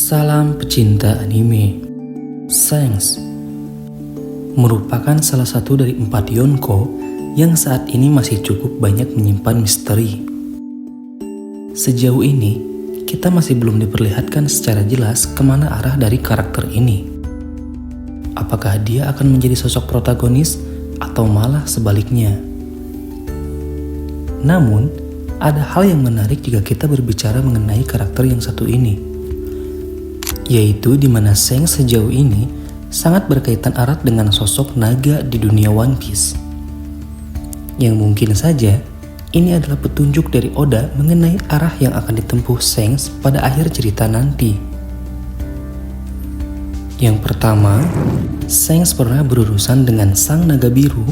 Salam pecinta anime. Shanks merupakan salah satu dari 4 Yonko yang saat ini masih cukup banyak menyimpan misteri. Sejauh ini, kita masih belum diperlihatkan secara jelas kemana arah dari karakter ini. Apakah dia akan menjadi sosok protagonis atau malah sebaliknya? Namun, ada hal yang menarik jika kita berbicara mengenai karakter yang satu ini, yaitu di mana Shanks sejauh ini sangat berkaitan erat dengan sosok naga di dunia One Piece. Yang mungkin saja ini adalah petunjuk dari Oda mengenai arah yang akan ditempuh Shanks pada akhir cerita nanti. Yang pertama, Shanks pernah berurusan dengan sang naga biru,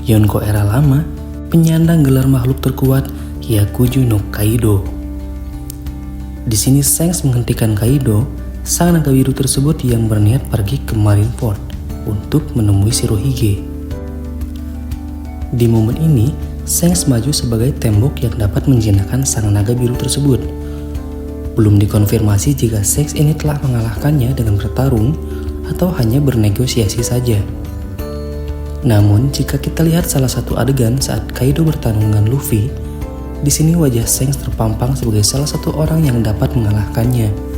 Yonko era lama, penyandang gelar makhluk terkuat Hyakuju no Kaido. Di sini Shanks menghentikan Kaido, sang naga biru tersebut yang berniat pergi ke Marineford untuk menemui Shirohige. Di momen ini, Shanks maju sebagai tembok yang dapat menjinakkan sang naga biru tersebut. Belum dikonfirmasi jika Shanks ini telah mengalahkannya dengan bertarung atau hanya bernegosiasi saja. Namun, jika kita lihat salah satu adegan saat Kaido bertarung dengan Luffy, di sini wajah Shanks terpampang sebagai salah satu orang yang dapat mengalahkannya.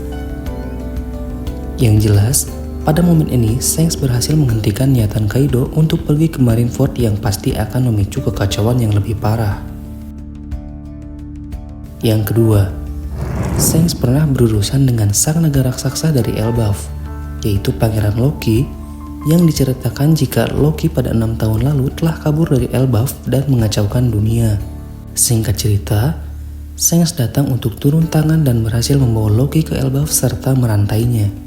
Yang jelas, pada momen ini Shanks berhasil menghentikan niatan Kaido untuk pergi ke Marineford yang pasti akan memicu kekacauan yang lebih parah. Yang kedua, Shanks pernah berurusan dengan sang naga raksasa dari Elbaf, yaitu Pangeran Loki, yang diceritakan jika Loki pada 6 tahun lalu telah kabur dari Elbaf dan mengacaukan dunia. Singkat cerita, Shanks datang untuk turun tangan dan berhasil membawa Loki ke Elbaf serta merantainya.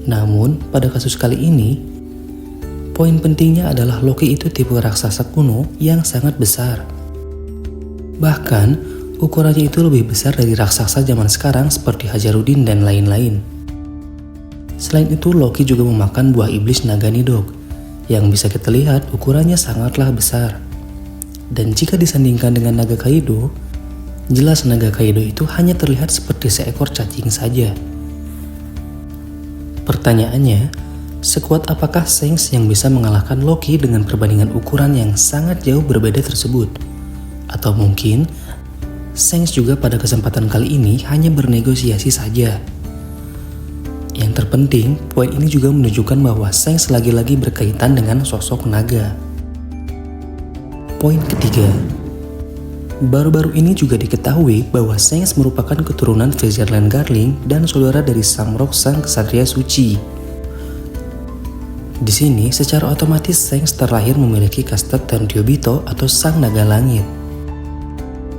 Namun, pada kasus kali ini, poin pentingnya adalah Loki itu tipe raksasa kuno yang sangat besar. Bahkan, ukurannya itu lebih besar dari raksasa zaman sekarang seperti Hajarudin dan lain-lain. Selain itu, Loki juga memakan buah iblis naga Nidhogg, yang bisa kita lihat ukurannya sangatlah besar. Dan jika disandingkan dengan naga Kaido, jelas naga Kaido itu hanya terlihat seperti seekor cacing saja. Pertanyaannya, sekuat apakah Shanks yang bisa mengalahkan Loki dengan perbandingan ukuran yang sangat jauh berbeda tersebut? Atau mungkin, Shanks juga pada kesempatan kali ini hanya bernegosiasi saja? Yang terpenting, poin ini juga menunjukkan bahwa Shanks lagi-lagi berkaitan dengan sosok naga. Poin ketiga, baru-baru ini juga diketahui bahwa Shanks merupakan keturunan Vezirland Garling dan saudara dari Samrock sang kesatria suci. Di sini, secara otomatis Shanks terlahir memiliki kasta Tenryubito atau sang naga langit.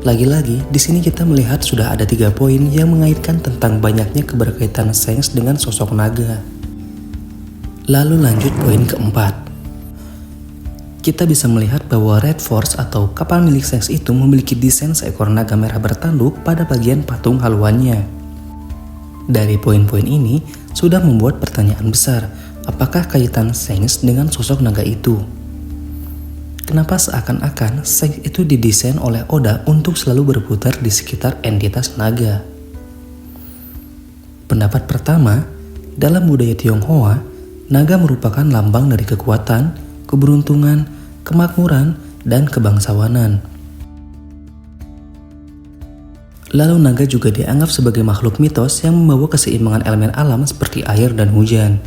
Lagi-lagi, di sini kita melihat sudah ada 3 poin yang mengaitkan tentang banyaknya keberkaitan Shanks dengan sosok naga. Lalu lanjut poin keempat. Kita bisa melihat bahwa Red Force atau kapal milik Shanks itu memiliki desain seekor naga merah bertanduk pada bagian patung haluannya. Dari poin-poin ini sudah membuat pertanyaan besar, apakah kaitan Shanks dengan sosok naga itu? Kenapa seakan-akan Shanks itu didesain oleh Oda untuk selalu berputar di sekitar entitas naga? Pendapat pertama, dalam budaya Tionghoa, naga merupakan lambang dari kekuatan, keberuntungan, kemakmuran, dan kebangsawanan. Lalu naga juga dianggap sebagai makhluk mitos yang membawa keseimbangan elemen alam seperti air dan hujan.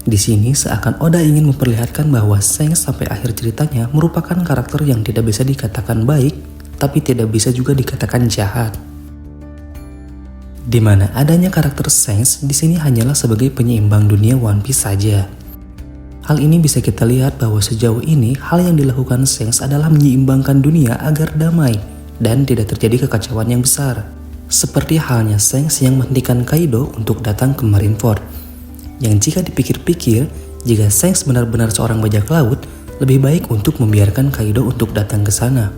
Di sini seakan Oda ingin memperlihatkan bahwa Shanks sampai akhir ceritanya merupakan karakter yang tidak bisa dikatakan baik, tapi tidak bisa juga dikatakan jahat. Di mana adanya karakter Shanks di sini hanyalah sebagai penyeimbang dunia One Piece saja. Hal ini bisa kita lihat bahwa sejauh ini hal yang dilakukan Shanks adalah menyeimbangkan dunia agar damai dan tidak terjadi kekacauan yang besar. Seperti halnya Shanks yang menghentikan Kaido untuk datang ke Marineford. Yang jika dipikir-pikir, jika Shanks benar-benar seorang bajak laut, lebih baik untuk membiarkan Kaido untuk datang ke sana.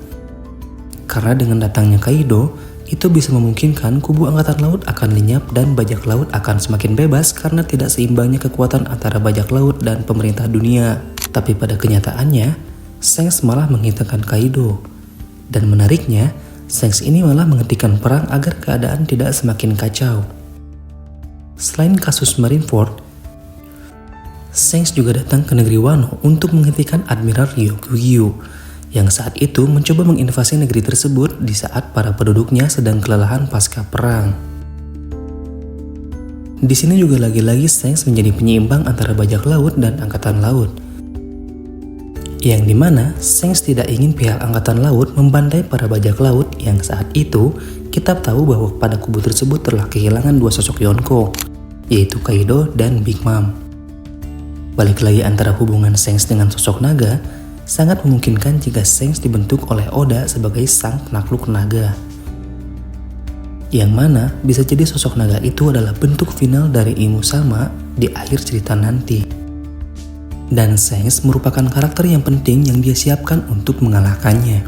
Karena dengan datangnya Kaido, itu bisa memungkinkan kubu angkatan laut akan lenyap dan bajak laut akan semakin bebas karena tidak seimbangnya kekuatan antara bajak laut dan pemerintah dunia. Tapi pada kenyataannya, Shanks malah menghentikan Kaido. Dan menariknya, Shanks ini malah menghentikan perang agar keadaan tidak semakin kacau. Selain kasus Marineford, Shanks juga datang ke negeri Wano untuk menghentikan Admiral Ryukyu yang saat itu mencoba menginvasi negeri tersebut di saat para penduduknya sedang kelelahan pasca perang. Di sini juga lagi-lagi Shanks menjadi penyeimbang antara bajak laut dan angkatan laut. Yang dimana Shanks tidak ingin pihak angkatan laut membantai para bajak laut yang saat itu kita tahu bahwa pada kubu tersebut telah kehilangan dua sosok Yonko, yaitu Kaido dan Big Mom. Balik lagi antara hubungan Shanks dengan sosok naga, sangat memungkinkan jika Shanks dibentuk oleh Oda sebagai sang penakluk naga. Yang mana bisa jadi sosok naga itu adalah bentuk final dari ilmu sama di akhir cerita nanti. Dan Shanks merupakan karakter yang penting yang dia siapkan untuk mengalahkannya.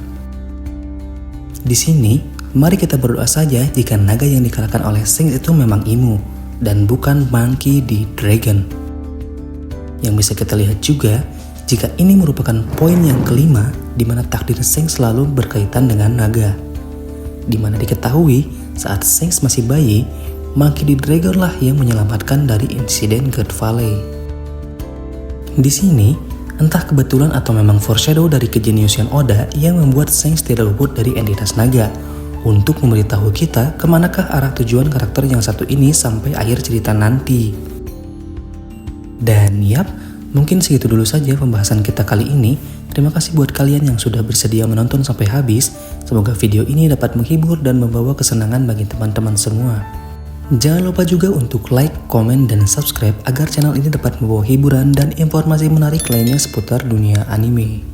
Di sini, mari kita berdoa saja jika naga yang dikalahkan oleh Shanks itu memang Imu dan bukan Monkey D. Dragon. Yang bisa kita lihat juga, jika ini merupakan poin yang kelima di mana takdir Shanks selalu berkaitan dengan naga. Di mana diketahui saat Shanks masih bayi, Monkey D. Dragon lah yang menyelamatkan dari insiden God Valley. Di sini, entah kebetulan atau memang foreshadow dari kejeniusan Oda yang membuat Shanks tidak luput dari entitas naga untuk memberitahu kita kemanakah arah tujuan karakter yang satu ini sampai akhir cerita nanti. Dan yap, mungkin segitu dulu saja pembahasan kita kali ini. Terima kasih buat kalian yang sudah bersedia menonton sampai habis. Semoga video ini dapat menghibur dan membawa kesenangan bagi teman-teman semua. Jangan lupa juga untuk like, komen, dan subscribe agar channel ini dapat membawa hiburan dan informasi menarik lainnya seputar dunia anime.